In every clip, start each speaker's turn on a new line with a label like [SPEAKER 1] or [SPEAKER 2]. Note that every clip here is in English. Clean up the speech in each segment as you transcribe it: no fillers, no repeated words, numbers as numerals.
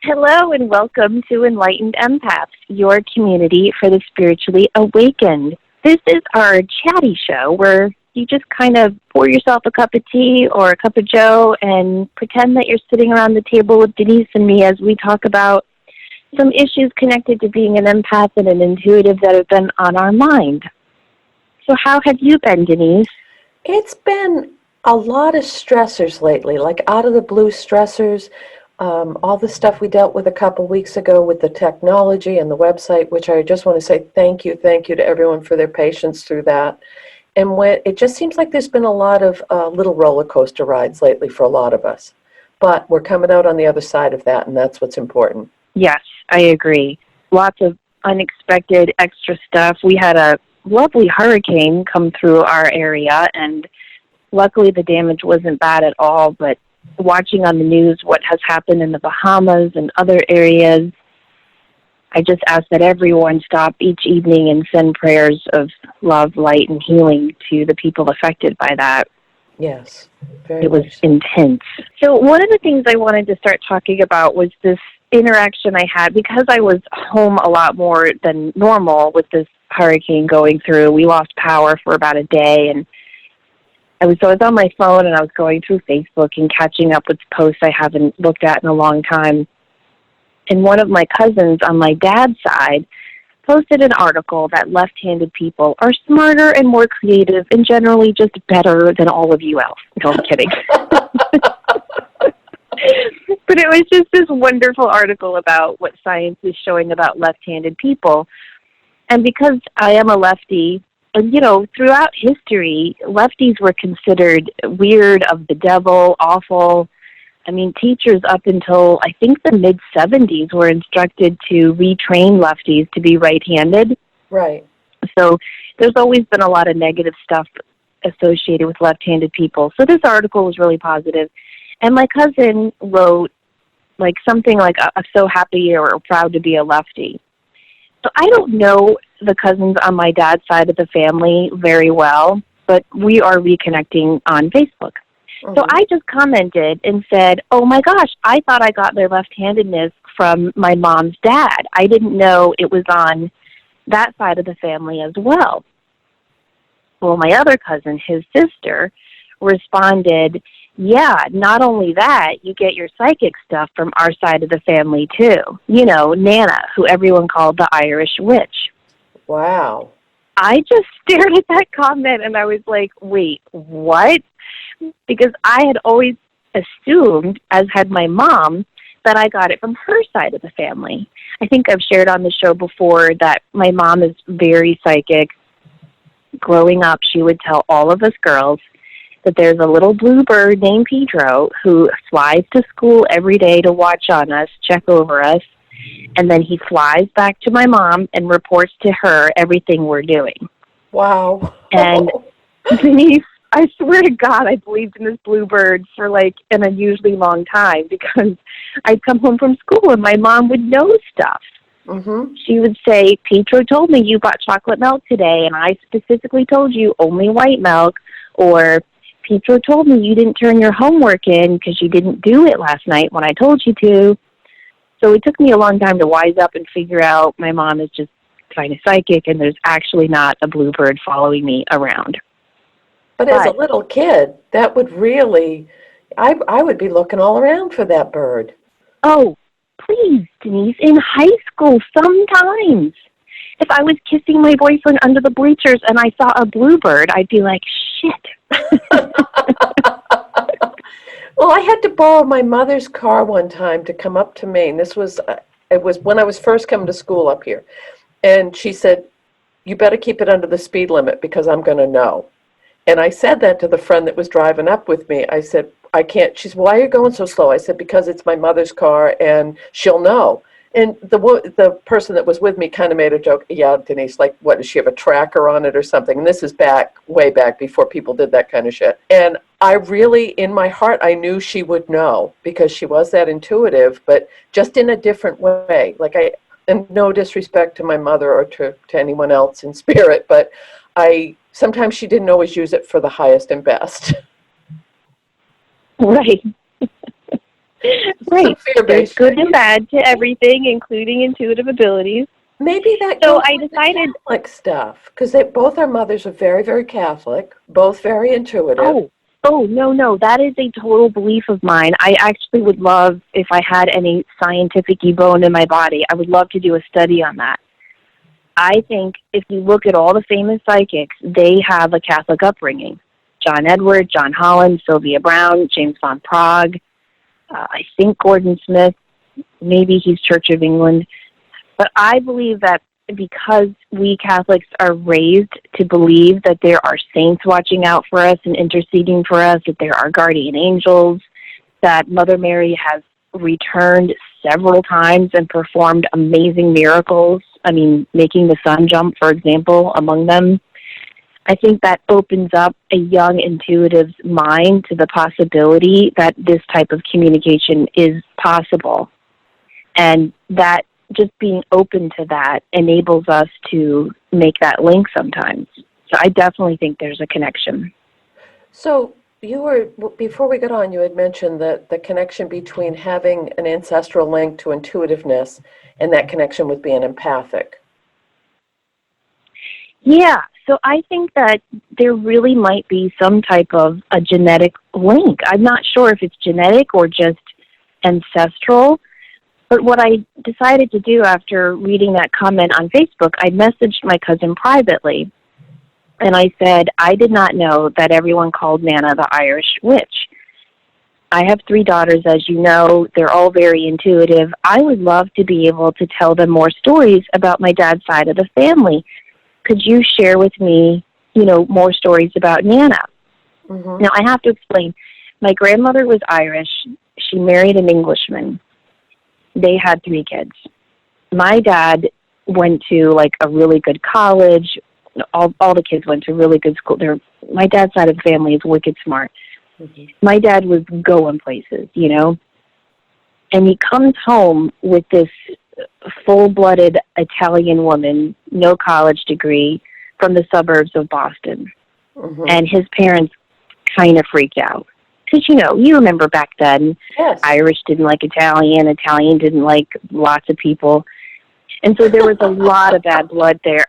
[SPEAKER 1] Hello and welcome to Enlightened Empaths, your community for the spiritually awakened. This is our chatty show where you just kind of pour yourself a cup of tea or a cup of joe and pretend that you're sitting around the table with Denise and me as we talk about some issues connected to being an empath and an intuitive that have been on our mind. So how have you been, Denise?
[SPEAKER 2] It's been a lot of stressors lately, like out of the blue stressors. All the stuff we dealt with a couple weeks ago with the technology and the website, which I just want to say thank you to everyone for their patience through that. And when it just seems like there's been a lot of little roller coaster rides lately for a lot of us. But we're coming out on the other side of that, and that's what's important.
[SPEAKER 1] Yes, I agree. Lots of unexpected extra stuff. We had a lovely hurricane come through our area, and luckily the damage wasn't bad at all, but watching on the news what has happened in the Bahamas and other areas, I just ask that everyone stop each evening and send prayers of love, light, and healing to the people affected by that.
[SPEAKER 2] Yes, very
[SPEAKER 1] It was
[SPEAKER 2] much.
[SPEAKER 1] intense. So one of the things I wanted to start talking about was this interaction I had because I was home a lot more than normal with this hurricane going through. We lost power for about a day, and I was on my phone and I was going through Facebook and catching up with posts I haven't looked at in a long time. And one of my cousins on my dad's side posted an article that left-handed people are smarter and more creative and generally just better than all of you else. No, I'm kidding. But it was just this wonderful article about what science is showing about left-handed people. And because I am a lefty, and, throughout history, lefties were considered weird, of the devil, awful. I mean, teachers up until, I think, the mid-'70s were instructed to retrain lefties to be right-handed.
[SPEAKER 2] Right.
[SPEAKER 1] So there's always been a lot of negative stuff associated with left-handed people. So this article was really positive. And my cousin wrote, something like, I'm so happy or proud to be a lefty. So I don't know the cousins on my dad's side of the family very well, but we are reconnecting on Facebook. Mm-hmm. So I just commented and said, oh my gosh, I thought I got their left-handedness from my mom's dad. I didn't know it was on that side of the family as well. Well, my other cousin, his sister, responded, yeah, not only that, you get your psychic stuff from our side of the family too. Nana, who everyone called the Irish witch.
[SPEAKER 2] Wow.
[SPEAKER 1] I just stared at that comment and I was like, wait, what? Because I had always assumed, as had my mom, that I got it from her side of the family. I think I've shared on the show before that my mom is very psychic. Growing up, she would tell all of us girls that there's a little blue bird named Pedro who flies to school every day to watch on us, check over us, and then he flies back to my mom and reports to her everything we're doing.
[SPEAKER 2] Wow.
[SPEAKER 1] And Denise, I swear to God, I believed in this blue bird for an unusually long time because I'd come home from school and my mom would know stuff.
[SPEAKER 2] Mm-hmm.
[SPEAKER 1] She would say, Pedro told me you bought chocolate milk today, and I specifically told you only white milk, or Pedro told me you didn't turn your homework in because you didn't do it last night when I told you to. So it took me a long time to wise up and figure out my mom is just kind of psychic and there's actually not a blue bird following me around.
[SPEAKER 2] But as a little kid, that would really, I would be looking all around for that bird.
[SPEAKER 1] Oh, please, Denise, in high school sometimes. If I was kissing my boyfriend under the bleachers and I saw a bluebird, I'd be like, shit.
[SPEAKER 2] Well, I had to borrow my mother's car one time to come up to Maine. It was when I was first coming to school up here. And she said, you better keep it under the speed limit because I'm going to know. And I said that to the friend that was driving up with me. I said, I can't. She said, why are you going so slow? I said, because it's my mother's car and she'll know. And the person that was with me kind of made a joke. Yeah, Denise, what, does she have a tracker on it or something? And this is way back before people did that kind of shit. And I really, in my heart, I knew she would know because she was that intuitive, but just in a different way. And no disrespect to my mother or to anyone else in spirit, but sometimes she didn't always use it for the highest and best.
[SPEAKER 1] Right. Right.
[SPEAKER 2] Some
[SPEAKER 1] There's
[SPEAKER 2] fear-based
[SPEAKER 1] good
[SPEAKER 2] shit.
[SPEAKER 1] and bad to everything, including intuitive abilities.
[SPEAKER 2] Maybe that
[SPEAKER 1] So
[SPEAKER 2] goes
[SPEAKER 1] I
[SPEAKER 2] with the
[SPEAKER 1] decided,
[SPEAKER 2] Catholic stuff, because they both our mothers are very, very Catholic, both very intuitive.
[SPEAKER 1] oh, no, that is a total belief of mine. I actually would love, if I had any scientific bone in my body, I would love to do a study on that. I think if you look at all the famous psychics, they have a Catholic upbringing. John Edward, John Holland, Sylvia Brown, James von Prague, I think Gordon Smith, maybe he's Church of England. But I believe that because we Catholics are raised to believe that there are saints watching out for us and interceding for us, that there are guardian angels, that Mother Mary has returned several times and performed amazing miracles. I mean, making the sun jump, for example, among them. I think that opens up a young intuitive's mind to the possibility that this type of communication is possible. And that just being open to that enables us to make that link sometimes. So I definitely think there's a connection.
[SPEAKER 2] So before we got on, you had mentioned that the connection between having an ancestral link to intuitiveness and that connection with being empathic.
[SPEAKER 1] Yeah, so I think that there really might be some type of a genetic link. I'm not sure if it's genetic or just ancestral. But what I decided to do after reading that comment on Facebook, I messaged my cousin privately, and I said, I did not know that everyone called Nana the Irish witch. I have 3 daughters, as you know. They're all very intuitive. I would love to be able to tell them more stories about my dad's side of the family. Could you share with me, more stories about Nana?
[SPEAKER 2] Mm-hmm.
[SPEAKER 1] Now, I have to explain. My grandmother was Irish. She married an Englishman. They had 3 kids. My dad went to a really good college. All the kids went to really good school. My dad's side of the family is wicked smart.
[SPEAKER 2] Mm-hmm.
[SPEAKER 1] My dad was going places, and he comes home with this full-blooded Italian woman, no college degree, from the suburbs of Boston.
[SPEAKER 2] Mm-hmm.
[SPEAKER 1] And his parents kind of freaked out. Because, you remember back then,
[SPEAKER 2] Yes.
[SPEAKER 1] Irish didn't like Italian, Italian didn't like lots of people. And so there was a lot of bad blood there.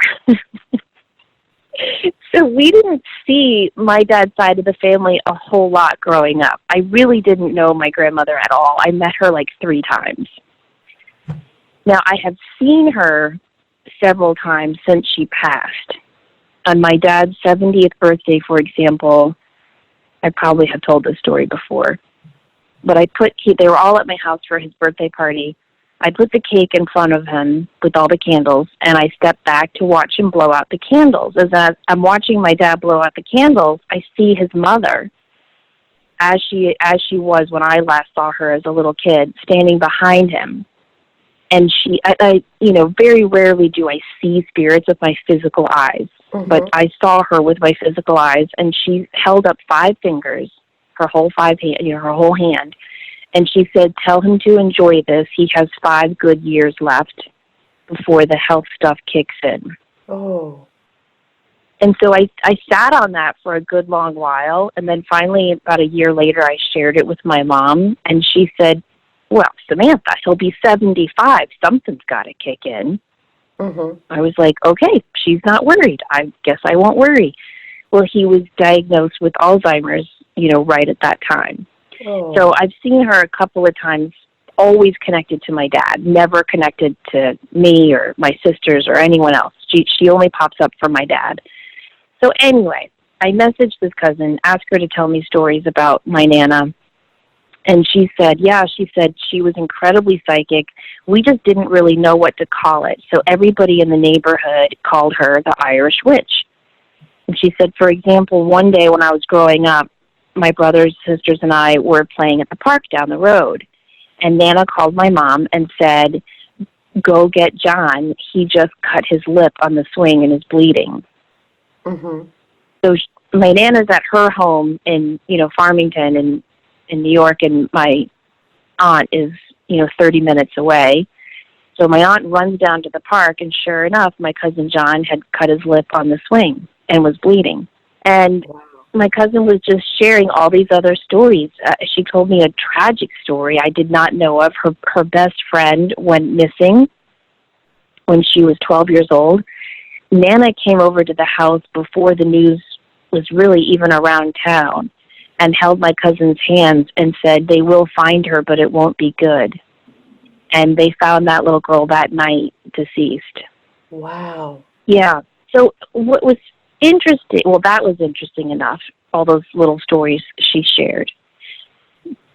[SPEAKER 1] So we didn't see my dad's side of the family a whole lot growing up. I really didn't know my grandmother at all. I met her 3 times. Now, I have seen her several times since she passed. On my dad's 70th birthday, for example, I probably have told this story before, but they were all at my house for his birthday party. I put the cake in front of him with all the candles, and I stepped back to watch him blow out the candles. As I'm watching my dad blow out the candles, I see his mother, as she was when I last saw her as a little kid, standing behind him. And I very rarely do I see spirits with my physical eyes,
[SPEAKER 2] Mm-hmm.
[SPEAKER 1] but I saw her with my physical eyes, and she held up 5 fingers, her whole hand, and she said, "Tell him to enjoy this. He has 5 good years left before the health stuff kicks in."
[SPEAKER 2] Oh.
[SPEAKER 1] And so I sat on that for a good long while, and then finally, about a year later, I shared it with my mom, and she said, "Well, Samantha, he'll be 75. Something's got to kick in."
[SPEAKER 2] Mm-hmm.
[SPEAKER 1] I was like, okay, she's not worried. I guess I won't worry. Well, he was diagnosed with Alzheimer's, right at that time.
[SPEAKER 2] Oh.
[SPEAKER 1] So I've seen her a couple of times, always connected to my dad, never connected to me or my sisters or anyone else. She only pops up for my dad. So anyway, I messaged this cousin, asked her to tell me stories about my Nana. And she said she was incredibly psychic. We just didn't really know what to call it. So everybody in the neighborhood called her the Irish witch. And she said, for example, one day when I was growing up, my brothers, sisters, and I were playing at the park down the road. And Nana called my mom and said, "Go get John. He just cut his lip on the swing and is bleeding."
[SPEAKER 2] Mm-hmm.
[SPEAKER 1] So my Nana's at her home in, Farmington and in New York, and my aunt is, 30 minutes away. So my aunt runs down to the park, and sure enough, my cousin John had cut his lip on the swing and was bleeding. And
[SPEAKER 2] Wow.
[SPEAKER 1] my cousin was just sharing all these other stories. She told me a tragic story I did not know of. Her best friend went missing when she was 12 years old. Nana came over to the house before the news was really even around town and held my cousin's hands and said, they will find her, but it won't be good. And they found that little girl that night, deceased.
[SPEAKER 2] Wow.
[SPEAKER 1] Yeah. So what was interesting, well, that was interesting enough, all those little stories she shared.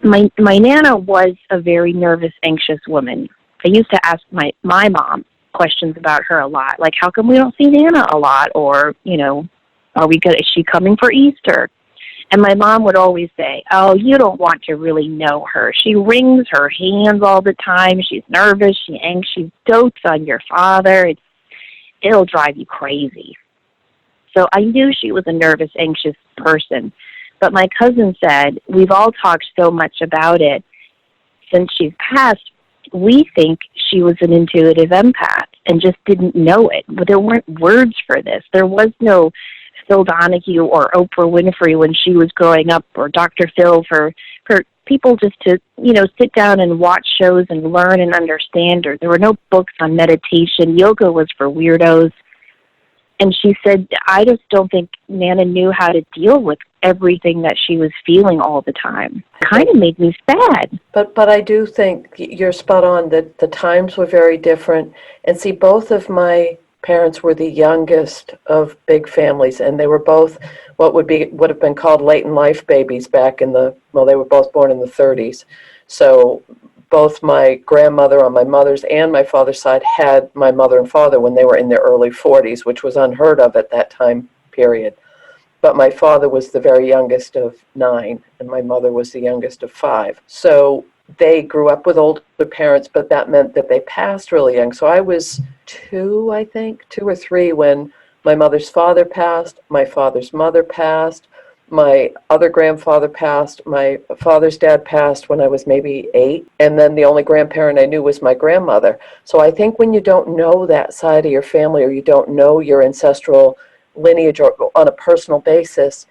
[SPEAKER 1] My Nana was a very nervous, anxious woman. I used to ask my mom questions about her a lot, like, how come we don't see Nana a lot? Or, is she coming for Easter? And my mom would always say, oh, you don't want to really know her. She wrings her hands all the time. She's nervous. She's anxious. She dotes on your father. It'll drive you crazy. So I knew she was a nervous, anxious person. But my cousin said, we've all talked so much about it. Since she's passed, we think she was an intuitive empath and just didn't know it. But there weren't words for this. There was no Phil Donahue or Oprah Winfrey when she was growing up, or Dr. Phil for people just to, sit down and watch shows and learn and understand. Or there were no books on meditation. Yoga was for weirdos. And she said, I just don't think Nana knew how to deal with everything that she was feeling all the time. Kind of made me sad.
[SPEAKER 2] But I do think you're spot on that the times were very different. And see, both of my parents were the youngest of big families, and they were both what would have been called late in life babies back in they were both born in the 30s. So both my grandmother on my mother's and my father's side had my mother and father when they were in their early 40s, which was unheard of at that time period. But my father was the very youngest of 9, and my mother was the youngest of 5. So they grew up with older parents, but that meant that they passed really young. So I was 2 or 3 when my mother's father passed, my father's mother passed, my other grandfather passed, my father's dad passed when I was maybe 8, and then the only grandparent I knew was my grandmother. So I think when you don't know that side of your family, or you don't know your ancestral lineage or on a personal basis,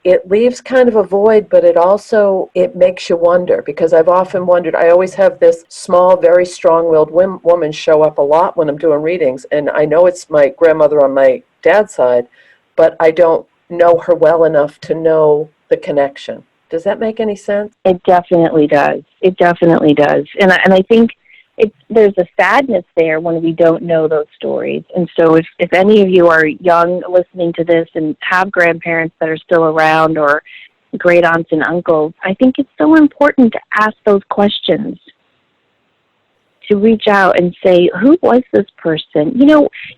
[SPEAKER 2] it leaves kind of a void, but it makes you wonder, because I've often wondered. I always have this small, very strong-willed woman show up a lot when I'm doing readings, and I know it's my grandmother on my dad's side, but I don't know her well enough to know the connection. Does that make any sense?
[SPEAKER 1] It definitely does. It definitely does. And I think there's a sadness there when we don't know those stories. And so if any of you are young listening to this and have grandparents that are still around, or great aunts and uncles, I think it's so important to ask those questions, to reach out and say, who was this person?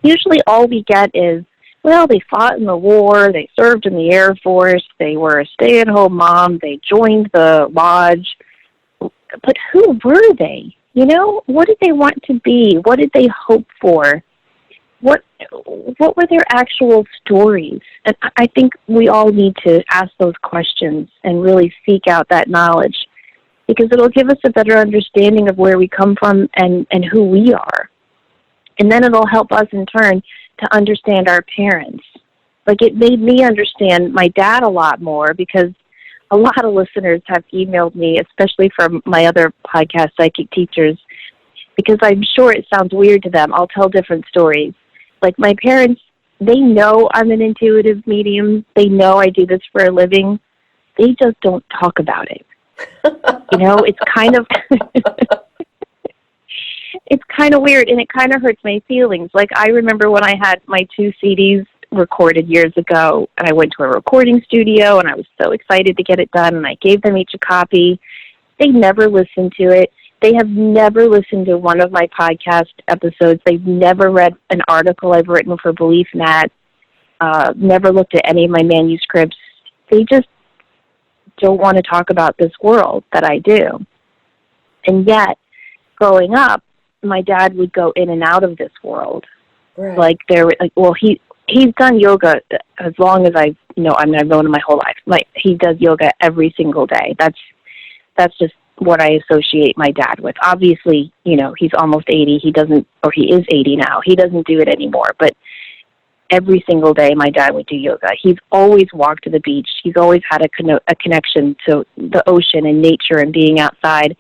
[SPEAKER 1] Usually all we get is, well, they fought in the war, they served in the Air Force, they were a stay-at-home mom, they joined the lodge. But who were they? What did they want to be? What did they hope for? What were their actual stories? And I think we all need to ask those questions and really seek out that knowledge, because it'll give us a better understanding of where we come from and who we are. And then it'll help us in turn to understand our parents. Like, it made me understand my dad a lot more, because a lot of listeners have emailed me, especially from my other podcast, Psychic Teachers, because I'm sure it sounds weird to them. I'll tell different stories. Like, my parents, they know I'm an intuitive medium. They know I do this for a living. They just don't talk about it. It's kind of... It's kind of weird, and it kind of hurts my feelings. Like, I remember when I had my 2 CDs recorded years ago, and I went to a recording studio, and I was so excited to get it done, and I gave them each a copy. They never listened to it. They have never listened to one of my podcast episodes. They've never read an article I've written for Belief Nat, never looked at any of my manuscripts. They just don't want to talk about this world that I do. And yet, growing up, my dad would go in and out of this world. Right. He's done yoga as long as I've known him my whole life. Like, he does yoga every single day. That's just what I associate my dad with. Obviously, he's almost 80. He is 80 now. He doesn't do it anymore. But every single day my dad would do yoga. He's always walked to the beach. He's always had a connection to the ocean and nature and being outside.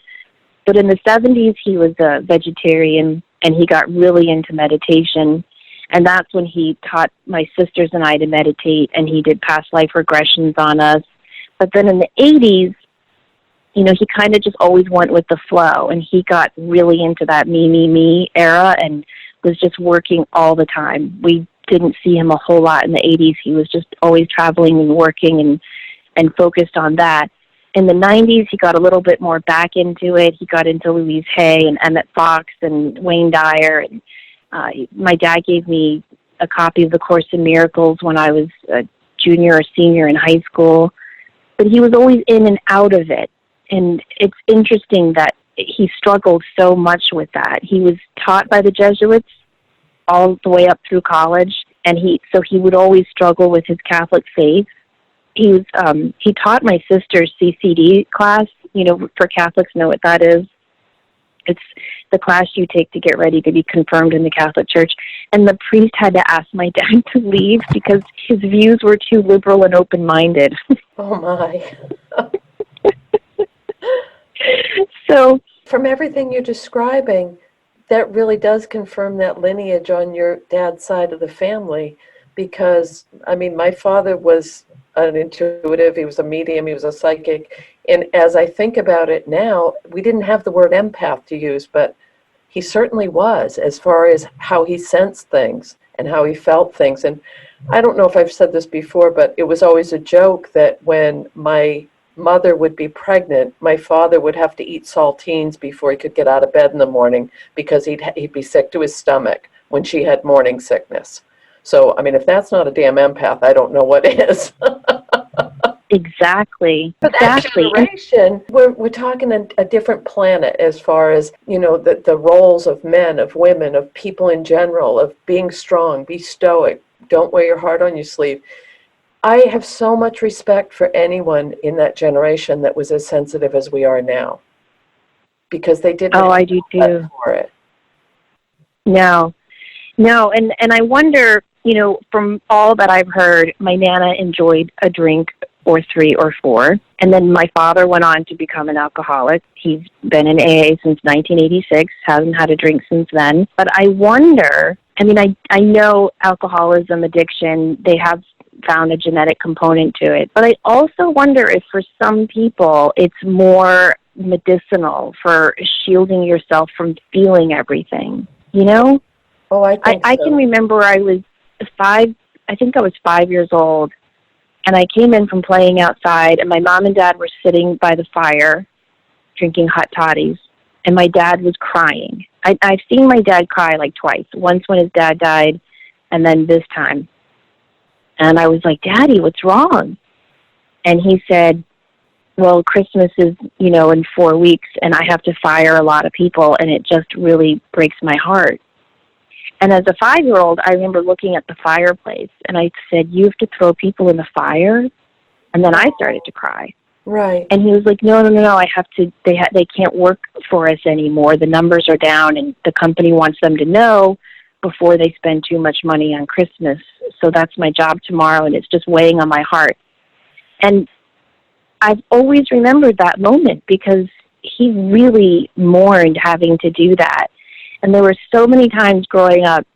[SPEAKER 1] But in the 70s, he was a vegetarian, and he got really into meditation. And that's when he taught my sisters and I to meditate, and he did past life regressions on us. But then in the 80s, you know, he kind of just always went with the flow, and he got really into that me era and was just working all the time. We didn't see him a whole lot in the 80s. He was just always traveling and working and focused on that. In the 90s, he got a little bit more back into it. He got into Louise Hay and Emmett Fox and Wayne Dyer. And my dad gave me a copy of The Course in Miracles when I was a junior or senior in high school. But he was always in and out of it. And it's interesting that he struggled so much with that. He was taught by the Jesuits all the way up through college, and he would always struggle with his Catholic faith. He taught my sister's CCD class. You know, for Catholics know what that is. It's the class you take to get ready to be confirmed in the Catholic Church. And the priest had to ask my dad to leave because his views were too liberal and open-minded.
[SPEAKER 2] Oh, my.
[SPEAKER 1] So,
[SPEAKER 2] from everything you're describing, that really does confirm that lineage on your dad's side of the family, because, I mean, my father was an intuitive, he was a medium, he was a psychic, and as I think about it now, we didn't have the word empath to use, but he certainly was, as far as how he sensed things and how he felt things. And I don't know if I've said this before, but it was always a joke that when my mother would be pregnant, my father would have to eat saltines before he could get out of bed in the morning because he'd be sick to his stomach when she had morning sickness. So, I mean, if that's not a damn empath, I don't know what is.
[SPEAKER 1] Exactly.
[SPEAKER 2] But that generation, we're talking a different planet as far as, you know, the roles of men, of women, of people in general, of being strong, be stoic, don't wear your heart on your sleeve. I have so much respect for anyone in that generation that was as sensitive as we are now, because they didn't have
[SPEAKER 1] I do too.
[SPEAKER 2] for it.
[SPEAKER 1] No, and I wonder, you know, from all that I've heard, my Nana enjoyed a drink or 3 or 4, and then my father went on to become an alcoholic. He's been in AA since 1986, hasn't had a drink since then. But I wonder, I mean, I know alcoholism, addiction, they have found a genetic component to it. But I also wonder if for some people it's more medicinal for shielding yourself from feeling everything, you know?
[SPEAKER 2] Oh, I think
[SPEAKER 1] I can remember I was 5 years old, and I came in from playing outside, and my mom and dad were sitting by the fire drinking hot toddies, and my dad was crying. I've seen my dad cry like twice, once when his dad died, and then this time. And I was like, Daddy, what's wrong? And he said, well, Christmas is, you know, in 4 weeks, and I have to fire a lot of people, and it just really breaks my heart. And as a 5-year-old, I remember looking at the fireplace, and I said, you have to throw people in the fire? And then I started to cry.
[SPEAKER 2] Right.
[SPEAKER 1] And he was like, no, I have to, they can't work for us anymore. The numbers are down, and the company wants them to know before they spend too much money on Christmas. So that's my job tomorrow, and it's just weighing on my heart. And I've always remembered that moment because he really mourned having to do that. And there were so many times growing up,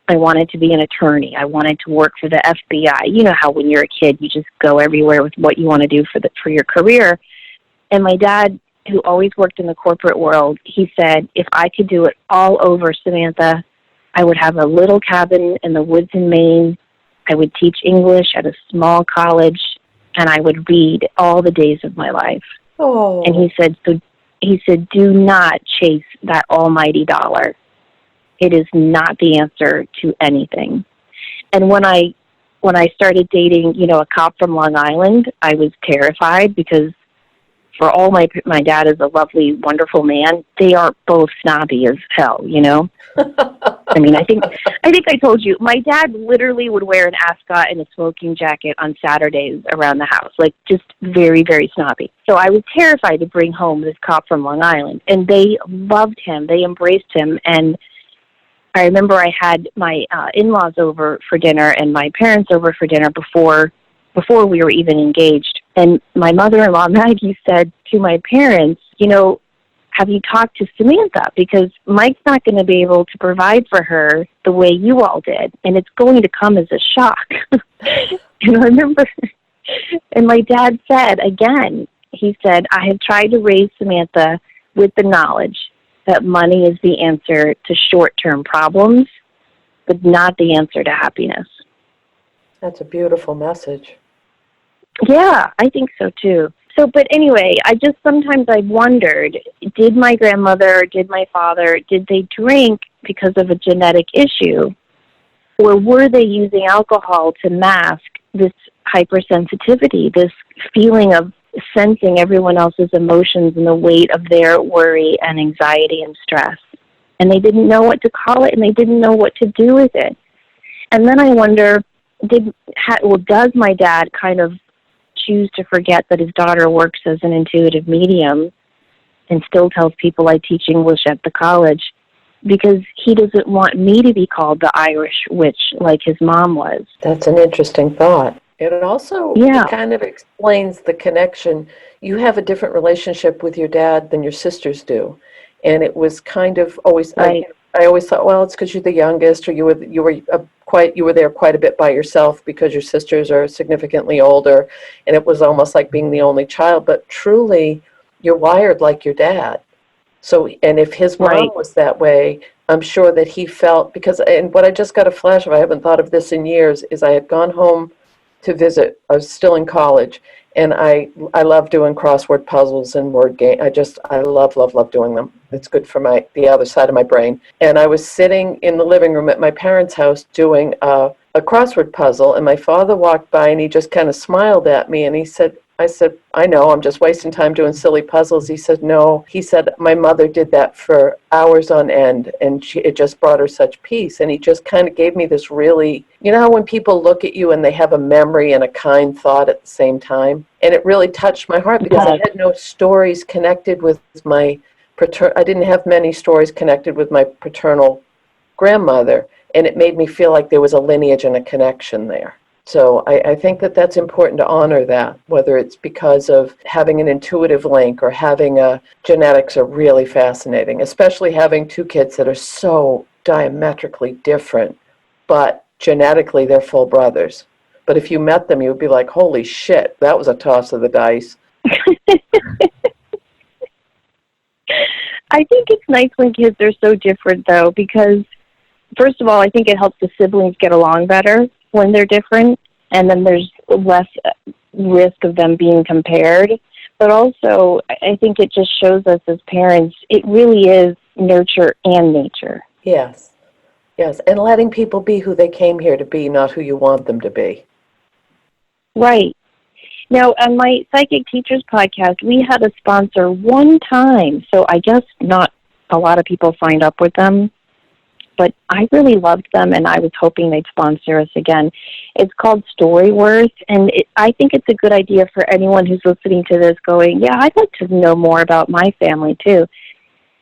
[SPEAKER 1] I wanted to be an attorney. I wanted to work for the FBI. You know how when you're a kid, you just go everywhere with what you want to do for your career. And my dad, who always worked in the corporate world, he said, if I could do it all over, Samantha, I would have a little cabin in the woods in Maine. I would teach English at a small college, and I would read all the days of my life.
[SPEAKER 2] Oh.
[SPEAKER 1] And he said, do not chase that almighty dollar. It is not the answer to anything. And when I started dating, you know, a cop from Long Island, I was terrified because for all my dad is a lovely, wonderful man, they are both snobby as hell, you know? I mean, I think I told you, my dad literally would wear an ascot and a smoking jacket on Saturdays around the house, like just very, very snobby. So I was terrified to bring home this cop from Long Island, and they loved him. They embraced him, and I remember I had my in-laws over for dinner and my parents over for dinner before we were even engaged. And my mother-in-law, Maggie, said to my parents, have you talked to Samantha? Because Mike's not going to be able to provide for her the way you all did, and it's going to come as a shock. And I remember, and my dad said, again, he said, I have tried to raise Samantha with the knowledge that money is the answer to short-term problems, but not the answer to happiness.
[SPEAKER 2] That's a beautiful message.
[SPEAKER 1] Yeah, I think so too. So, but anyway, sometimes I wondered, did my grandmother, did my father, did they drink because of a genetic issue? Or were they using alcohol to mask this hypersensitivity, this feeling of sensing everyone else's emotions and the weight of their worry and anxiety and stress? And they didn't know what to call it, and they didn't know what to do with it. And then I wonder, does my dad kind of choose to forget that his daughter works as an intuitive medium and still tells people I teach English at the college because he doesn't want me to be called the Irish witch like his mom was?
[SPEAKER 2] That's an interesting thought. It also
[SPEAKER 1] Yeah.
[SPEAKER 2] It kind of explains the connection. You have a different relationship with your dad than your sisters do. And it was kind of always,
[SPEAKER 1] Right.
[SPEAKER 2] I always thought, well, it's because you're the youngest, or you were there quite a bit by yourself because your sisters are significantly older, and it was almost like being the only child. But truly, you're wired like your dad. So, and if his mom
[SPEAKER 1] Right.
[SPEAKER 2] was that way, I'm sure that he felt, and what I just got a flash of, I haven't thought of this in years, is I had gone home to visit. I was still in college, and I love doing crossword puzzles and word game. I love doing them. It's good for the other side of my brain. And I was sitting in the living room at my parents' house doing a crossword puzzle, and my father walked by, and he just kind of smiled at me, and I said, I know, I'm just wasting time doing silly puzzles. He said, no. He said, my mother did that for hours on end, and it just brought her such peace. And he just kind of gave me this really, how when people look at you and they have a memory and a kind thought at the same time? And it really touched my heart because I had no stories connected with I didn't have many stories connected with my paternal grandmother, and it made me feel like there was a lineage and a connection there. So I think that that's important to honor that, whether it's because of having an intuitive link or having genetics are really fascinating, especially having two kids that are so diametrically different, but genetically they're full brothers. But if you met them, you would be like, holy shit, that was a toss of the dice.
[SPEAKER 1] I think it's nice when kids are so different, though, because, first of all, I think it helps the siblings get along better when they're different, and then there's less risk of them being compared. But also, I think it just shows us as parents, it really is nurture and nature.
[SPEAKER 2] Yes, and letting people be who they came here to be, not who you want them to be.
[SPEAKER 1] Right. Now, on my Psychic Teachers podcast, we had a sponsor one time, so I guess not a lot of people signed up with them, but I really loved them, and I was hoping they'd sponsor us again. It's called Storyworth, and I think it's a good idea for anyone who's listening to this going, yeah, I'd like to know more about my family, too.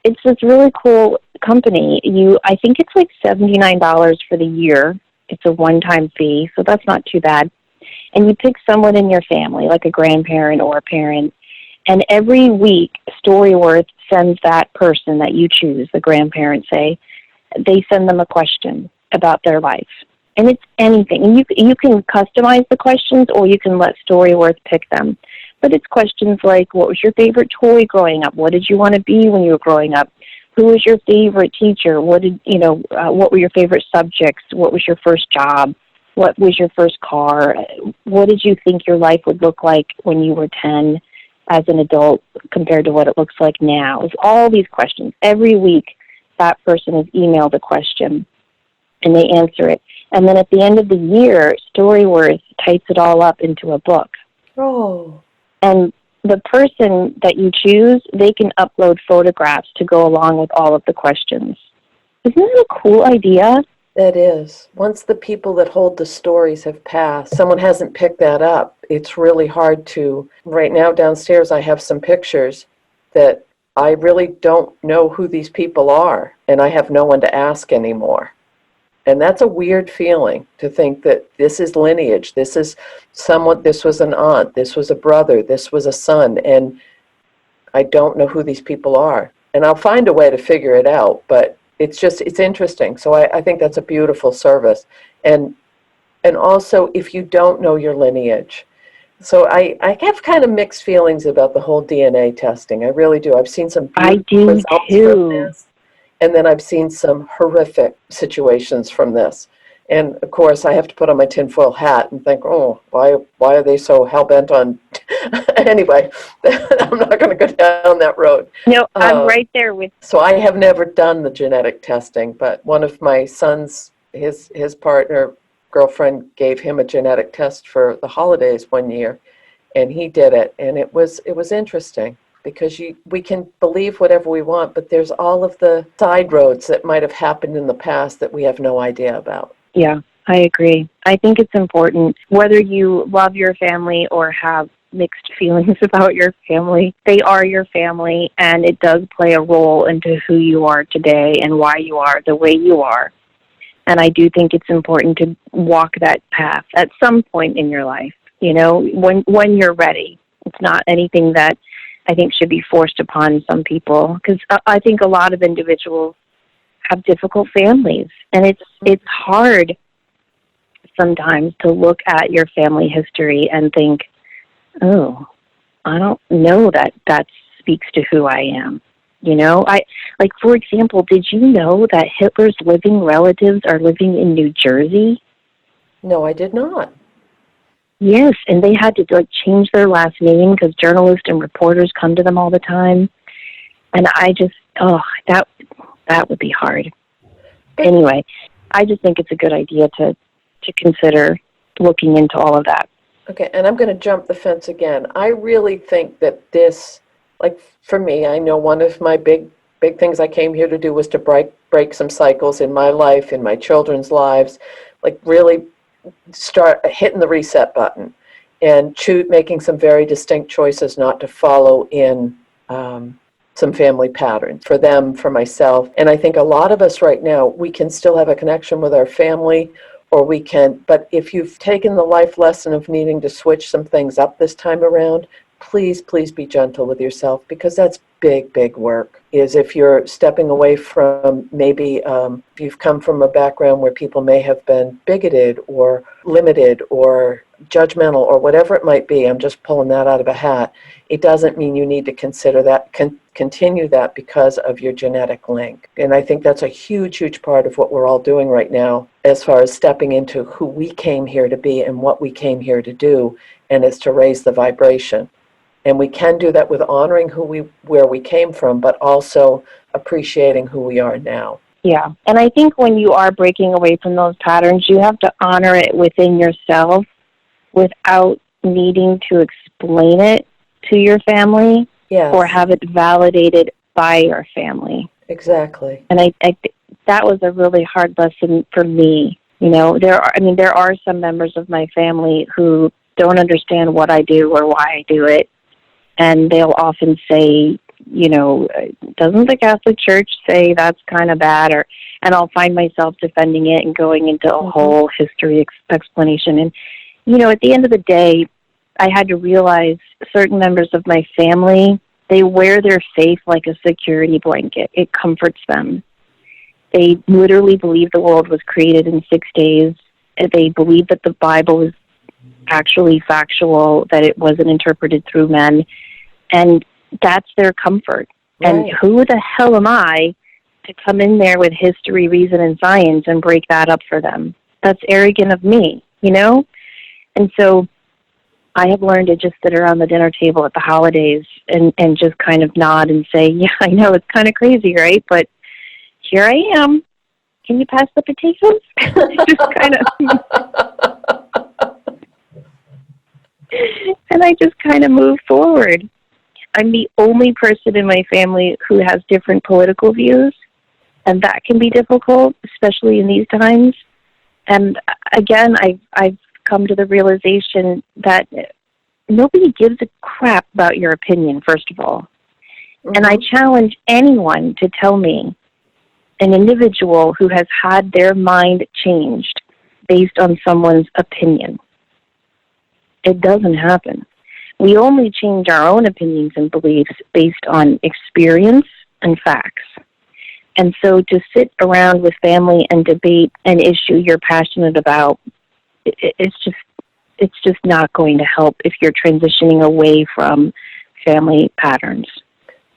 [SPEAKER 1] It's this really cool company. I think it's like $79 for the year. It's a one-time fee, so that's not too bad. And you pick someone in your family, like a grandparent or a parent, and every week, Storyworth sends that person that you choose, the grandparent, say, they send them a question about their life. And it's anything. And you can customize the questions, or you can let Storyworth pick them. But it's questions like, what was your favorite toy growing up? What did you want to be when you were growing up? Who was your favorite teacher? What were your favorite subjects? What was your first job? What was your first car? What did you think your life would look like when you were 10 as an adult compared to what it looks like now? It's all these questions. Every week, that person is emailed a question, and they answer it. And then at the end of the year, Storyworth types it all up into a book.
[SPEAKER 2] Oh.
[SPEAKER 1] And the person that you choose, they can upload photographs to go along with all of the questions. Isn't that a cool idea?
[SPEAKER 2] That is. Once the people that hold the stories have passed, someone hasn't picked that up. It's really hard to. Right now downstairs I have some pictures that I really don't know who these people are, and I have no one to ask anymore. And that's a weird feeling, to think that this is lineage, this is someone, this was an aunt, this was a brother, this was a son, and I don't know who these people are. And I'll find a way to figure it out, but it's interesting. So I think that's a beautiful service. And also, if you don't know your lineage, so I have kind of mixed feelings about the whole DNA testing. I really do. I've seen some
[SPEAKER 1] I
[SPEAKER 2] beautiful
[SPEAKER 1] do
[SPEAKER 2] results from
[SPEAKER 1] too.
[SPEAKER 2] this, and then I've seen some horrific situations from this. And of course, I have to put on my tinfoil hat and think, oh, why are they so hell-bent on... Anyway, I'm not going to go down that road.
[SPEAKER 1] No, I'm right there with.
[SPEAKER 2] So I have never done the genetic testing, but one of my son's, his partner, girlfriend gave him a genetic test for the holidays one year, and he did it, and it was interesting, because we can believe whatever we want, but there's all of the side roads that might have happened in the past that we have no idea about.
[SPEAKER 1] Yeah, I agree. I think it's important, whether you love your family or have mixed feelings about your family, they are your family, and it does play a role into who you are today and why you are the way you are. And I do think it's important to walk that path at some point in your life, when you're ready. It's not anything that I think should be forced upon some people, because I think a lot of individuals have difficult families, and it's hard sometimes to look at your family history and think, oh, I don't know that speaks to who I am. For example, did you know that Hitler's living relatives are living in New Jersey?
[SPEAKER 2] No, I did not.
[SPEAKER 1] Yes, and they had to change their last name because journalists and reporters come to them all the time. And I just, that would be hard. Anyway, I just think it's a good idea to consider looking into all of that.
[SPEAKER 2] Okay, and I'm going to jump the fence again. I really think that this, like for me, I know one of my big things I came here to do was to break some cycles in my life, in my children's lives, like really start hitting the reset button and making some very distinct choices not to follow in some family patterns for them, for myself. And I think a lot of us right now, we can still have a connection with our family, or we can, but if you've taken the life lesson of needing to switch some things up this time around, please be gentle with yourself, because that's big work. Is if you're stepping away from maybe if you've come from a background where people may have been bigoted or limited or judgmental or whatever it might be, I'm just pulling that out of a hat. It doesn't mean you need to consider that, continue that because of your genetic link. And I think that's a huge part of what we're all doing right now, as far as stepping into who we came here to be and what we came here to do, and it's to raise the vibration. And we can do that with honoring where we came from, but also appreciating who we are now.
[SPEAKER 1] Yeah, and I think when you are breaking away from those patterns, you have to honor it within yourself without needing to explain it to your family. Yes. Or have it validated by your family.
[SPEAKER 2] Exactly.
[SPEAKER 1] And I that was a really hard lesson for me. There are some members of my family who don't understand what I do or why I do it. And they'll often say, doesn't the Catholic Church say that's kind of bad? And I'll find myself defending it and going into a whole history explanation. And, at the end of the day, I had to realize certain members of my family, they wear their faith like a security blanket. It comforts them. They literally believe the world was created in 6 days. They believe that the Bible is actually factual, that it wasn't interpreted through men. And that's their comfort. Right. And who the hell am I to come in there with history, reason, and science and break that up for them? That's arrogant of me, And so I have learned to just sit around the dinner table at the holidays and just kind of nod and say, yeah, I know it's kind of crazy, right? But here I am. Can you pass the potatoes? Just kind of... And I just kind of move forward. I'm the only person in my family who has different political views, and that can be difficult, especially in these times. And again, I've come to the realization that nobody gives a crap about your opinion, first of all. And I challenge anyone to tell me an individual who has had their mind changed based on someone's opinion. It doesn't happen. We only change our own opinions and beliefs based on experience and facts. And so to sit around with family and debate an issue you're passionate about, it's just not going to help if you're transitioning away from family patterns.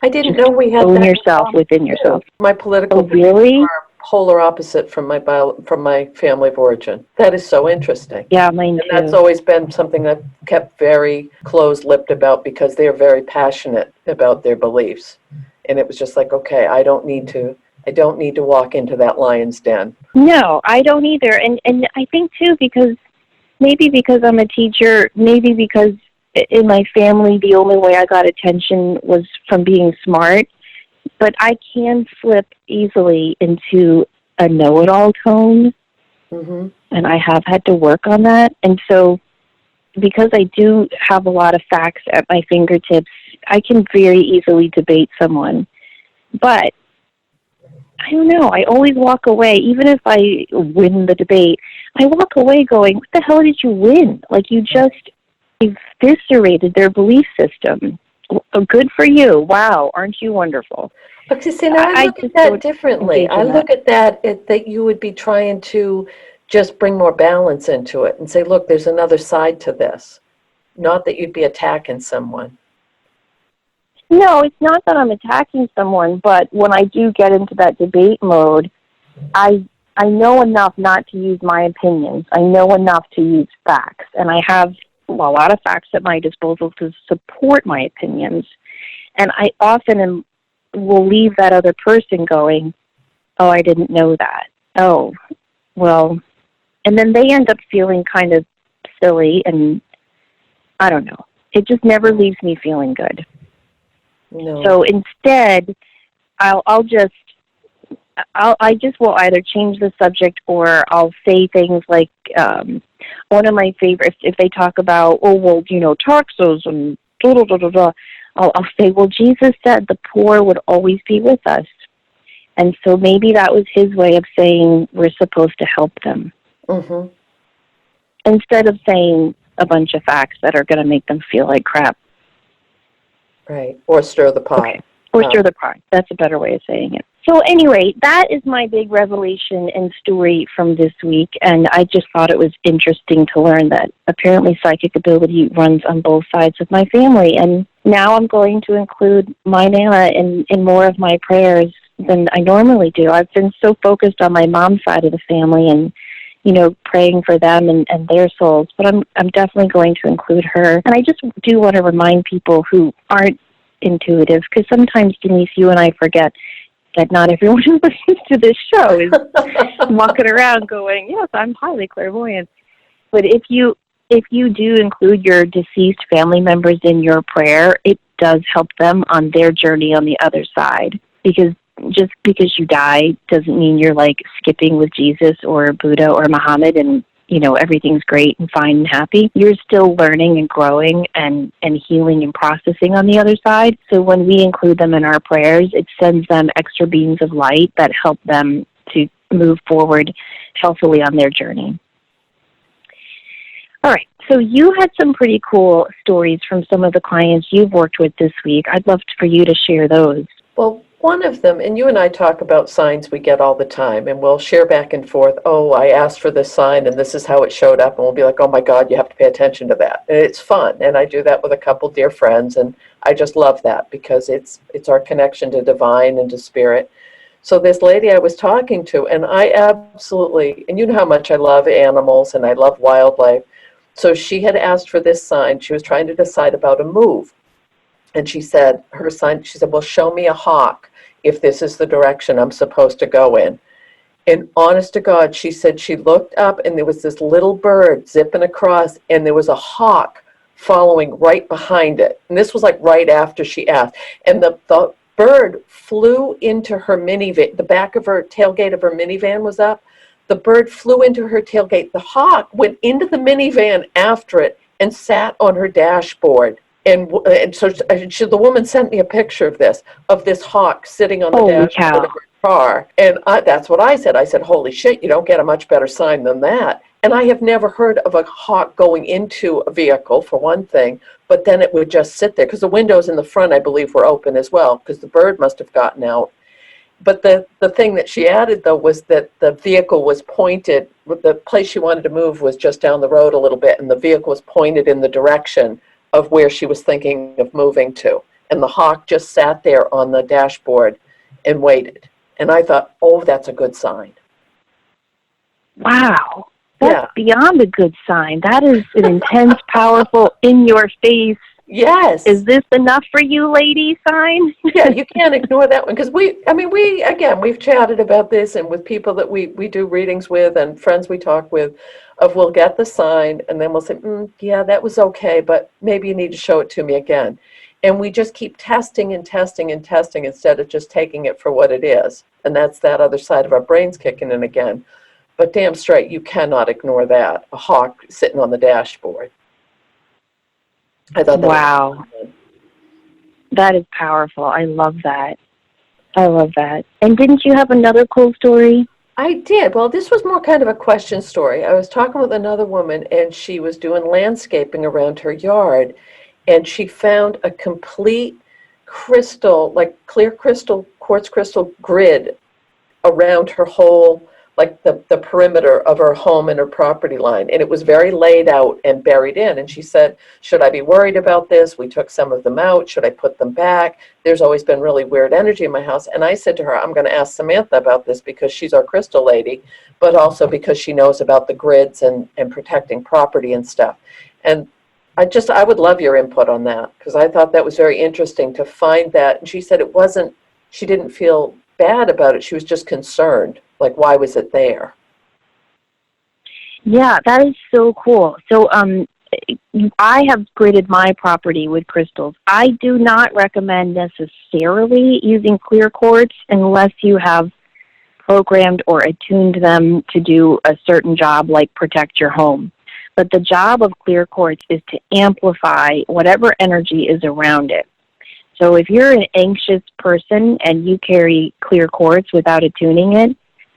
[SPEAKER 2] I didn't know we had
[SPEAKER 1] own
[SPEAKER 2] that
[SPEAKER 1] yourself within yourself.
[SPEAKER 2] My political
[SPEAKER 1] really?
[SPEAKER 2] are polar opposite from my family of origin. That is so interesting.
[SPEAKER 1] Yeah, mine too.
[SPEAKER 2] And that's always been something I've kept very close-lipped about because they're very passionate about their beliefs. And it was just like, okay, I don't need to walk into that lion's den.
[SPEAKER 1] No, I don't either. And I think too, because I'm a teacher, maybe because in my family the only way I got attention was from being smart, but I can slip easily into a know-it-all tone, and I have had to work on that. And so because I do have a lot of facts at my fingertips, I can very easily debate someone. But I don't know, I always walk away, even if I win the debate, I walk away going, what the hell did you win? Like, you just eviscerated their belief system. Good for you. Wow, aren't you wonderful?
[SPEAKER 2] Okay, see, now I look at that differently. I look at that you would be trying to just bring more balance into it and say, look, there's another side to this. Not that you'd be attacking someone.
[SPEAKER 1] No, it's not that I'm attacking someone, but when I do get into that debate mode, I know enough not to use my opinions. I know enough to use facts, and I have a lot of facts at my disposal to support my opinions. And I often will leave that other person going, oh, I didn't know that. Oh, well, and then they end up feeling kind of silly, and I don't know. It just never leaves me feeling good.
[SPEAKER 2] No.
[SPEAKER 1] So instead, I just will either change the subject or I'll say things like, one of my favorites, if they talk about, oh, well, taxes and I'll say, well, Jesus said the poor would always be with us. And so maybe that was his way of saying we're supposed to help them. Instead of saying a bunch of facts that are going to make them feel like crap.
[SPEAKER 2] Right. Or stir the pot.
[SPEAKER 1] Okay. Or stir the pot. That's a better way of saying it. So anyway, that is my big revelation and story from this week. And I just thought it was interesting to learn that apparently psychic ability runs on both sides of my family. And now I'm going to include my Nana in more of my prayers than I normally do. I've been so focused on my mom's side of the family and praying for them and their souls. But I'm definitely going to include her. And I just do want to remind people who aren't intuitive, because sometimes, Denise, you and I forget that not everyone who listens to this show is walking around going, yes, I'm highly clairvoyant. But if you do include your deceased family members in your prayer, it does help them on their journey on the other side. Because just because you die doesn't mean you're like skipping with Jesus or Buddha or Muhammad and everything's great and fine and happy. You're still learning and growing and healing and processing on the other side. So when we include them in our prayers, it sends them extra beams of light that help them to move forward healthily on their journey. All right. So you had some pretty cool stories from some of the clients you've worked with this week. I'd love for you to share those.
[SPEAKER 2] Well, one of them, and you and I talk about signs we get all the time, and we'll share back and forth, oh, I asked for this sign, and this is how it showed up, and we'll be like, oh my God, you have to pay attention to that. And it's fun, and I do that with a couple dear friends, and I just love that because it's our connection to divine and to spirit. So this lady I was talking to, and I absolutely, and you know how much I love animals, and I love wildlife, so she had asked for this sign. She was trying to decide about a move, and she said, well, show me a hawk if this is the direction I'm supposed to go in. And honest to God, she said she looked up and there was this little bird zipping across and there was a hawk following right behind it. And this was like right after she asked. And the bird flew into her minivan. The back of her tailgate of her minivan was up. The bird flew into her tailgate. The hawk went into the minivan after it and sat on her dashboard. And so the woman sent me a picture of this hawk sitting on the
[SPEAKER 1] Holy
[SPEAKER 2] dashboard
[SPEAKER 1] cow.
[SPEAKER 2] of her car. And that's what I said. I said, holy shit, you don't get a much better sign than that. And I have never heard of a hawk going into a vehicle, for one thing, but then it would just sit there because the windows in the front, I believe, were open as well because the bird must have gotten out. But the thing that she added, though, was that the vehicle was pointed, the place she wanted to move was just down the road a little bit, and the vehicle was pointed in the direction of where she was thinking of moving to. And the hawk just sat there on the dashboard and waited. And I thought, oh, that's a good sign.
[SPEAKER 1] Wow. That's
[SPEAKER 2] Yeah.
[SPEAKER 1] beyond a good sign. That is an intense, powerful, in your face,
[SPEAKER 2] Yes.
[SPEAKER 1] is this enough for you, lady sign?
[SPEAKER 2] Yeah, you can't ignore that one because we've chatted about this and with people that we do readings with and friends we talk with, we'll get the sign and then we'll say, yeah, that was okay, but maybe you need to show it to me again. And we just keep testing and testing and testing instead of just taking it for what it is. And that's that other side of our brains kicking in again. But damn straight, you cannot ignore that, a hawk sitting on the dashboard. I thought that
[SPEAKER 1] Wow.
[SPEAKER 2] was good.
[SPEAKER 1] That is powerful. I love that. I love that. And didn't you have another cool story?
[SPEAKER 2] I did. Well, this was more kind of a question story. I was talking with another woman, and she was doing landscaping around her yard, and she found a complete crystal, like clear crystal, quartz crystal grid around her whole, like the perimeter of her home and her property line. And it was very laid out and buried in. And she said, should I be worried about this? We took some of them out. Should I put them back? There's always been really weird energy in my house. And I said to her, I'm going to ask Samantha about this because she's our crystal lady, but also because she knows about the grids and protecting property and stuff. And I would love your input on that because I thought that was very interesting to find that. And she said she didn't feel bad about it. She was just concerned. Like, why was it there?
[SPEAKER 1] Yeah, that is so cool. So I have gridded my property with crystals. I do not recommend necessarily using clear quartz unless you have programmed or attuned them to do a certain job like protect your home. But the job of clear quartz is to amplify whatever energy is around it. So if you're an anxious person and you carry clear quartz without attuning it,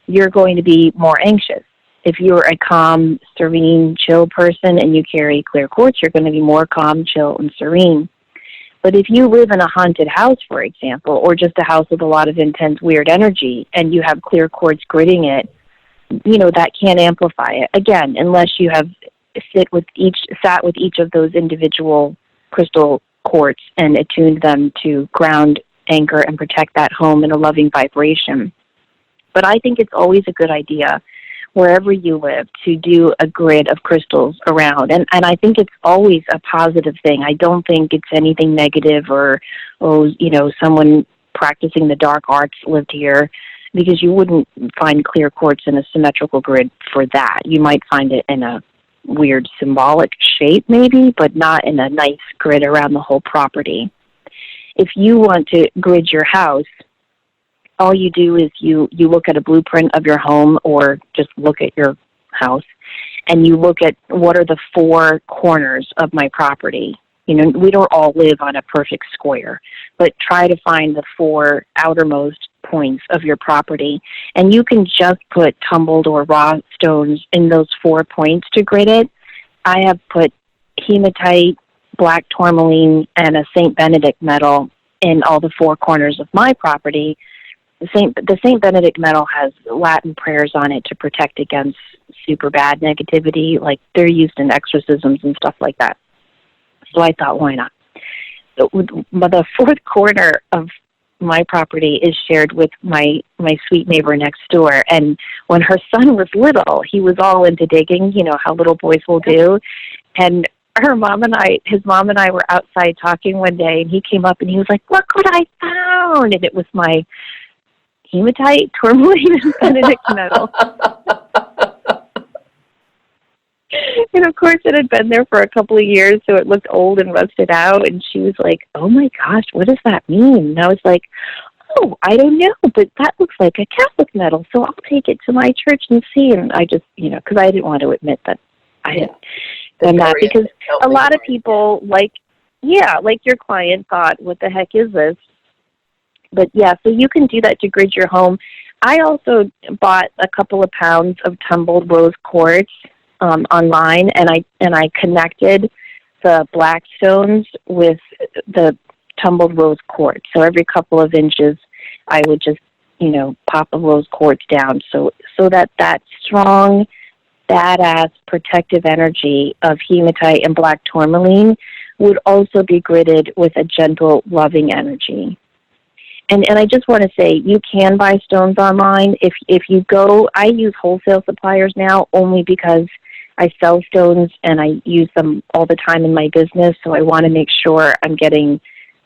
[SPEAKER 1] you're going to be more anxious. If you're a calm, serene, chill person and you carry clear quartz, you're going to be more calm, chill, and serene. But if you live in a haunted house, for example, or just a house with a lot of intense, weird energy, and you have clear quartz gridding it, that can amplify it. Again, unless you have sat with each of those individual crystal quartz and attuned them to ground, anchor, and protect that home in a loving vibration. But I think it's always a good idea, wherever you live, to do a grid of crystals around. And I think it's always a positive thing. I don't think it's anything negative or, someone practicing the dark arts lived here, because you wouldn't find clear quartz in a symmetrical grid for that. You might find it in a weird symbolic shape maybe, but not in a nice grid around the whole property. If you want to grid your house, all you do is you look at a blueprint of your home or just look at your house and you look at what are the four corners of my property. We don't all live on a perfect square, but try to find the four outermost points of your property. And you can just put tumbled or raw stones in those 4 points to grid it. I have put hematite, black tourmaline, and a St. Benedict metal in all the four corners of my property. The St. Benedict metal has Latin prayers on it to protect against super bad negativity. Like, they're used in exorcisms and stuff like that. So I thought, why not? The fourth corner of my property is shared with my sweet neighbor next door. And when her son was little, he was all into digging, how little boys will do. And his mom and I were outside talking one day, and he came up and he was like, look what I found. And it was my hematite, tourmaline, and Benedict metal. And of course it had been there for a couple of years, so it looked old and rusted out. And she was like, oh my gosh, what does that mean? And I was like, oh, I don't know, but that looks like a Catholic medal, so I'll take it to my church and see. And I just, because I didn't want to admit that I had done that, because a lot of people Yeah, like your client thought, what the heck is this? But yeah, so you can do that to grid your home. I also bought a couple of pounds of tumbled rose quartz online, and I connected the black stones with the tumbled rose quartz. So every couple of inches, I would just pop a rose quartz down, so that strong, badass protective energy of hematite and black tourmaline would also be gridded with a gentle, loving energy. And I just want to say, you can buy stones online. If you go, I use wholesale suppliers now only because I sell stones and I use them all the time in my business. So I want to make sure I'm getting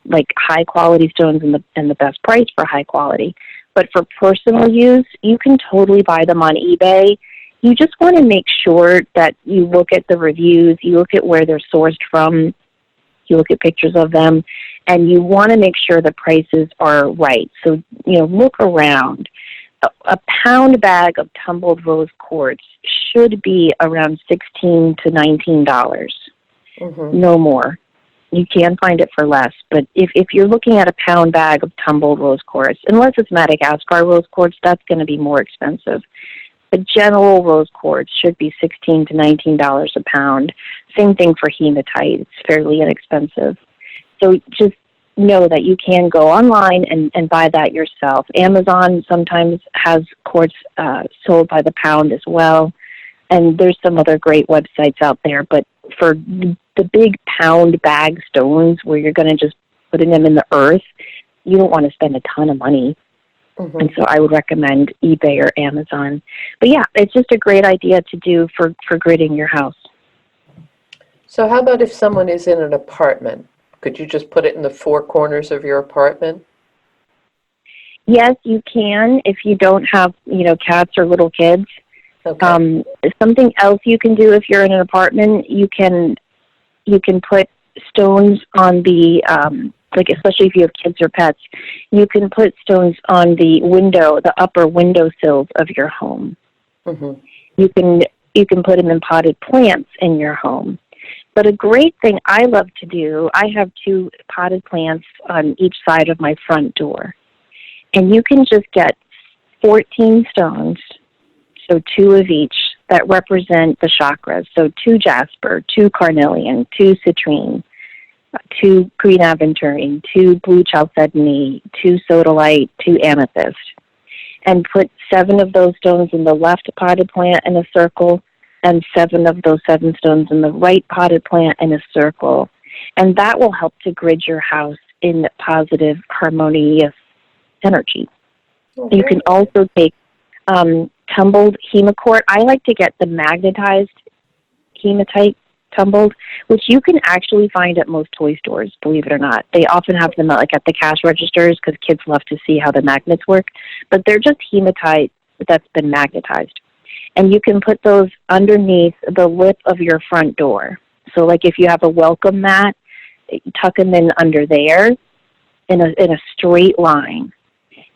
[SPEAKER 1] like high quality stones and the best price for high quality. But for personal use, you can totally buy them on eBay. You just want to make sure that you look at the reviews, you look at where they're sourced from, you look at pictures of them, and you want to make sure the prices are right. So, look around. A pound bag of tumbled rose quartz should be around $16 to $19, no more. You can find it for less, but if you're looking at a pound bag of tumbled rose quartz, unless it's Madagascar rose quartz, that's going to be more expensive. But general rose quartz should be $16 to $19 a pound. Same thing for hematite. It's fairly inexpensive. So just know that you can go online and buy that yourself. Amazon sometimes has quartz sold by the pound as well. And there's some other great websites out there. But for the big pound bag stones where you're going to just putting them in the earth, you don't want to spend a ton of money. And so I would recommend eBay or Amazon. But yeah, it's just a great idea to do for gridding your house.
[SPEAKER 2] So how about if someone is in an apartment? Could you just put it in the four corners of your apartment?
[SPEAKER 1] Yes, you can if you don't have, cats or little kids.
[SPEAKER 2] Okay.
[SPEAKER 1] Something else you can do if you're in an apartment, you can put stones on the especially if you have kids or pets, you can put stones on the upper window sills of your home. You can put them in potted plants in your home. But a great thing I love to do, I have 2 potted plants on each side of my front door. And you can just get 14 stones, so 2 of each, that represent the chakras. So 2 jasper, 2 carnelian, 2 citrine, 2 green aventurine, 2 blue chalcedony, 2 sodalite, 2 amethyst. And put 7 of those stones in the left potted plant in a circle, and 7 of those 7 stones in the right potted plant in a circle. And that will help to grid your house in positive, harmonious energy. Okay. You can also take tumbled hemocort. I like to get the magnetized hematite tumbled, which you can actually find at most toy stores, believe it or not. They often have them at the cash registers because kids love to see how the magnets work. But they're just hematite that's been magnetized. And you can put those underneath the lip of your front door. So like if you have a welcome mat, tuck them in under there in a straight line.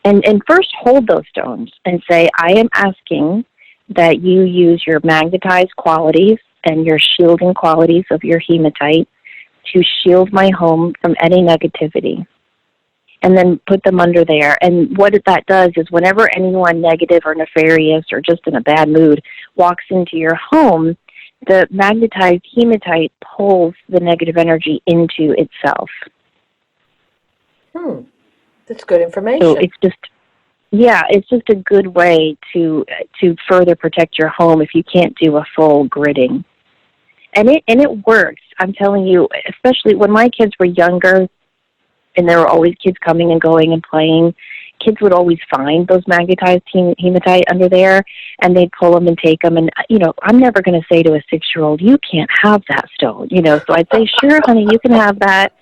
[SPEAKER 1] And first hold those stones and say, I am asking that you use your magnetized qualities and your shielding qualities of your hematite to shield my home from any negativity. And then put them under there. And what that does is whenever anyone negative or nefarious or just in a bad mood walks into your home, the magnetized hematite pulls the negative energy into itself.
[SPEAKER 2] That's good information.
[SPEAKER 1] So it's just a good way to further protect your home if you can't do a full gridding. And it works. I'm telling you, especially when my kids were younger and there were always kids coming and going and playing, kids would always find those magnetized hematite under there, and they'd pull them and take them. And, I'm never going to say to a 6-year-old, you can't have that stone, so I'd say, sure, honey, you can have that.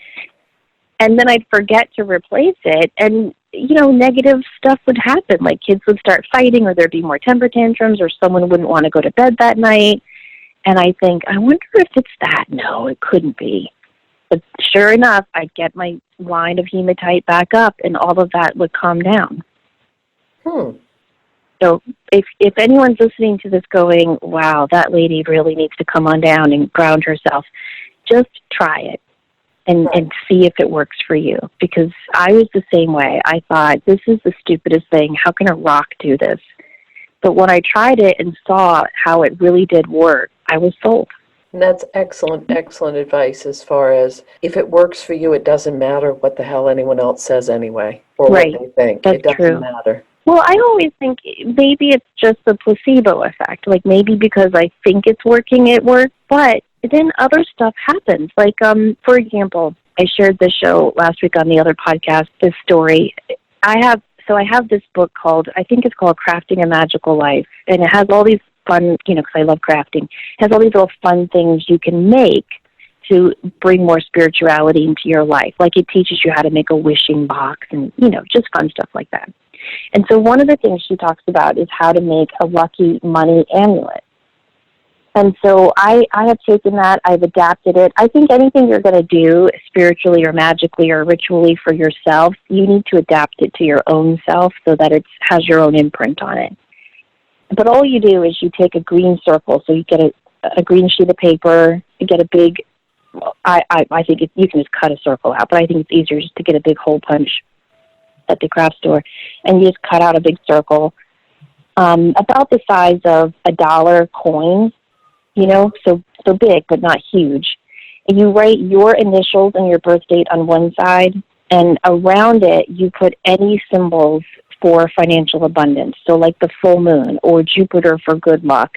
[SPEAKER 1] And then I'd forget to replace it, and, negative stuff would happen. Like kids would start fighting, or there'd be more temper tantrums, or someone wouldn't want to go to bed that night. And I think, I wonder if it's that. No, it couldn't be. But sure enough, I'd get my line of hematite back up, and all of that would calm down. So if anyone's listening to this going, wow, that lady really needs to come on down and ground herself, just try it. and see if it works for you. Because I was the same way. I thought, this is the stupidest thing. How can a rock do this? But when I tried it and saw how it really did work, I was sold.
[SPEAKER 2] And that's excellent, excellent advice as far as if it works for you, it doesn't matter what the hell anyone else says anyway, or what they think.
[SPEAKER 1] That's
[SPEAKER 2] it doesn't
[SPEAKER 1] true.
[SPEAKER 2] matter.
[SPEAKER 1] Well, I always think maybe it's just the placebo effect. Like maybe because I think it's working, it works. But then other stuff happens. Like, for example, I shared this show last week on the other podcast, this story. I have this book called, I think it's called Crafting a Magical Life. And it has all these fun, because I love crafting, it has all these little fun things you can make to bring more spirituality into your life. Like it teaches you how to make a wishing box and, just fun stuff like that. And so one of the things she talks about is how to make a lucky money amulet. And so I have taken that, I've adapted it. I think anything you're going to do spiritually or magically or ritually for yourself, you need to adapt it to your own self so that it has your own imprint on it. But all you do is you take a green circle, so you get a green sheet of paper, you get a big, I think you can just cut a circle out, but I think it's easier just to get a big hole punch at the craft store, and you just cut out a big circle, about the size of $1 coin, so big but not huge. And you write your initials and your birth date on one side, and around it you put any symbols for financial abundance. So like the full moon or Jupiter for good luck,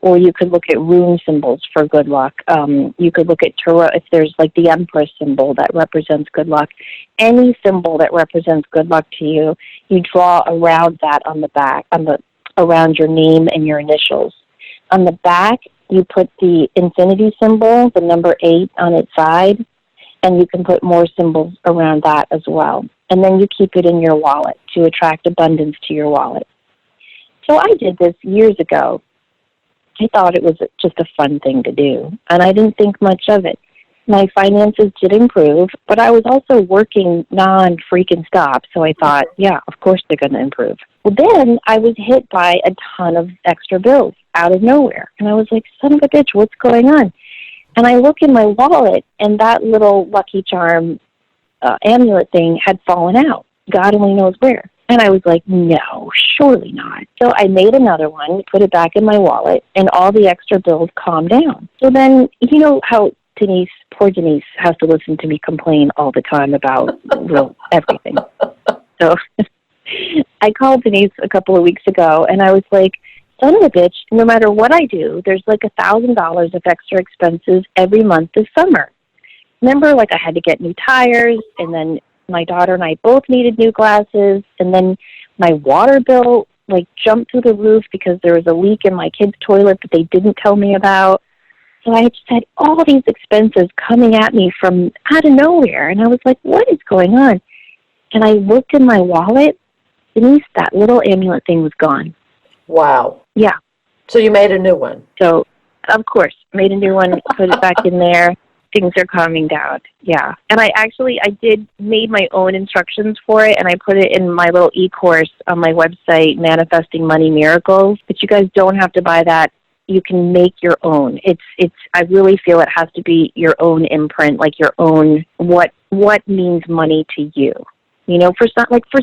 [SPEAKER 1] or you could look at rune symbols for good luck. You could look at tarot if there's like the Empress symbol that represents good luck. Any symbol that represents good luck to you, you draw around that on the back, around your name and your initials. On the back, you put the infinity symbol, the number 8 on its side, and you can put more symbols around that as well. And then you keep it in your wallet to attract abundance to your wallet. So I did this years ago. I thought it was just a fun thing to do, and I didn't think much of it. My finances did improve, but I was also working non-freaking stop, so I thought, yeah, of course they're going to improve. Well, then I was hit by a ton of extra bills out of nowhere, and I was like, son of a bitch, what's going on? And I look in my wallet, and that little Lucky Charm amulet thing had fallen out. God only knows where. And I was like, no, surely not. So I made another one, put it back in my wallet, and all the extra bills calmed down. So then, you know how poor Denise has to listen to me complain all the time about everything. So I called Denise a couple of weeks ago, and I was like, son of a bitch, no matter what I do, there's like $1,000 of extra expenses every month this summer. Remember, like I had to get new tires, and then my daughter and I both needed new glasses, and then my water bill like jumped through the roof because there was a leak in my kids' toilet that they didn't tell me about. So I just had all these expenses coming at me from out of nowhere, and I was like, what is going on? And I looked in my wallet, Denise, that little amulet thing was gone.
[SPEAKER 2] Wow.
[SPEAKER 1] Yeah.
[SPEAKER 2] So you made a new one?
[SPEAKER 1] So, of course, made a new one, put it back in there. Things are calming down. Yeah. And I made my own instructions for it, and I put it in my little e-course on my website, Manifesting Money Miracles. But you guys don't have to buy that. You can make your own. I really feel it has to be your own imprint, like your own, what means money to you. You know, for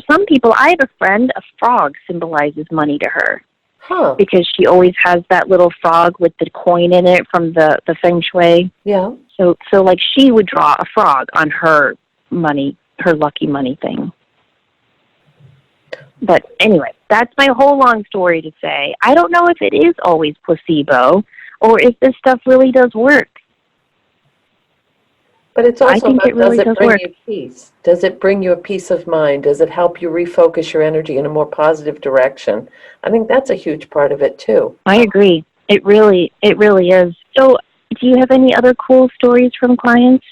[SPEAKER 1] some people, I have a friend, a frog symbolizes money to her.
[SPEAKER 2] Huh.
[SPEAKER 1] Because she always has that little frog with the coin in it from the feng shui.
[SPEAKER 2] Yeah.
[SPEAKER 1] So like she would draw a frog on her money, her lucky money thing. But anyway, that's my whole long story to say, I don't know if it is always placebo or if this stuff really does work.
[SPEAKER 2] But it's also about,
[SPEAKER 1] really
[SPEAKER 2] does it bring
[SPEAKER 1] work.
[SPEAKER 2] you peace? Does it bring you a peace of mind? Does it help you refocus your energy in a more positive direction? I think that's a huge part of it too.
[SPEAKER 1] I agree. It really is. So do you have any other cool stories from clients?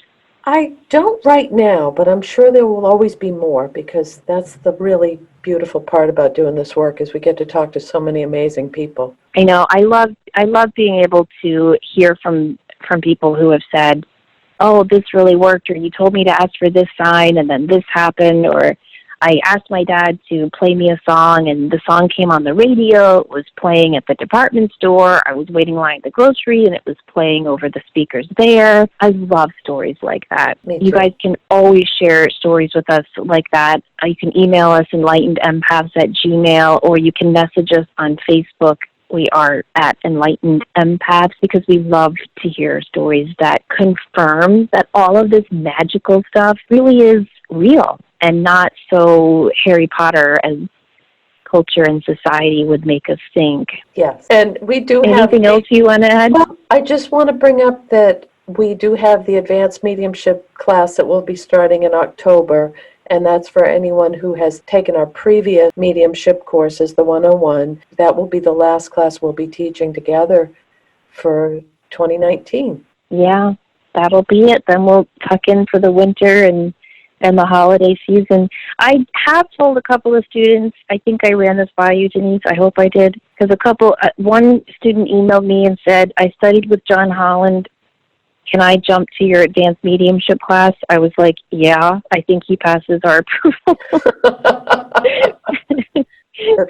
[SPEAKER 2] I don't right now, but I'm sure there will always be more, because that's the really beautiful part about doing this work, is we get to talk to so many amazing people.
[SPEAKER 1] I know. I love being able to hear from people who have said, oh, this really worked, or you told me to ask for this sign and then this happened, or I asked my dad to play me a song, and the song came on the radio. It was playing at the department store. I was waiting in line at the grocery, and it was playing over the speakers there. I love stories like that.
[SPEAKER 2] Me too.
[SPEAKER 1] You guys can always share stories with us like that. You can email us enlightenedempaths@gmail, or you can message us on Facebook. We are at Enlightened Empaths, because we love to hear stories that confirm that all of this magical stuff really is real and not so Harry Potter as culture and society would make us think.
[SPEAKER 2] Yes. And we do have...
[SPEAKER 1] Anything else you want to add?
[SPEAKER 2] Well, I just want to bring up that we do have the advanced mediumship class that will be starting in October, and that's for anyone who has taken our previous mediumship courses, the 101. That will be the last class we'll be teaching together for 2019.
[SPEAKER 1] Yeah, that'll be it. Then we'll tuck in for the winter and the holiday season. I have told a couple of students, I think I ran this by you, Denise, I hope I did, because one student emailed me and said, I studied with John Holland. Can I jump to your advanced mediumship class? I was like, yeah, I think he passes our approval.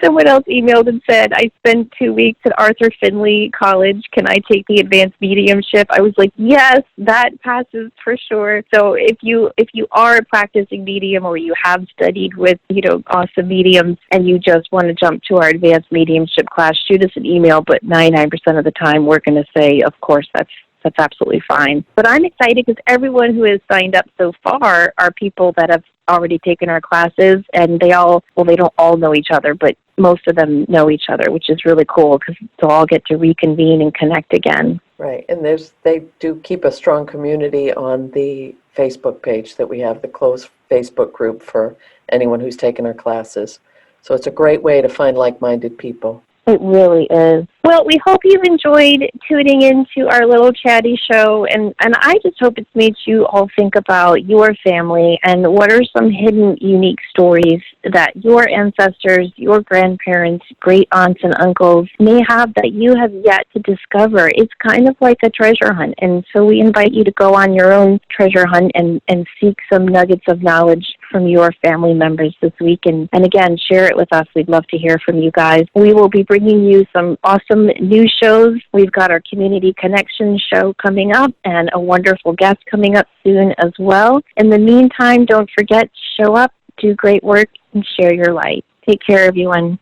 [SPEAKER 1] Someone else emailed and said, I spent 2 weeks at Arthur Findlay College. Can I take the advanced mediumship? I was like, yes, that passes for sure. So if you are a practicing medium, or you have studied with, awesome mediums, and you just want to jump to our advanced mediumship class, shoot us an email. But 99% of the time, we're going to say, of course, that's absolutely fine. But I'm excited because everyone who has signed up so far are people that have already taken our classes, and they don't all know each other, but most of them know each other, which is really cool because they'll all get to reconvene and connect again.
[SPEAKER 2] Right, and they do keep a strong community on the Facebook page that we have, the closed Facebook group for anyone who's taken our classes. So it's a great way to find like-minded people.
[SPEAKER 1] It really is. Well, we hope you enjoyed tuning into our little chatty show, and I just hope it's made you all think about your family and what are some hidden, unique stories that your ancestors, your grandparents, great aunts and uncles may have that you have yet to discover. It's kind of like a treasure hunt, and so we invite you to go on your own treasure hunt and seek some nuggets of knowledge from your family members this week. And again, share it with us. We'd love to hear from you guys. We will be bringing you some awesome new shows. We've got our Community Connection show coming up and a wonderful guest coming up soon as well. In the meantime, don't forget to show up, do great work, and share your light. Take care, everyone.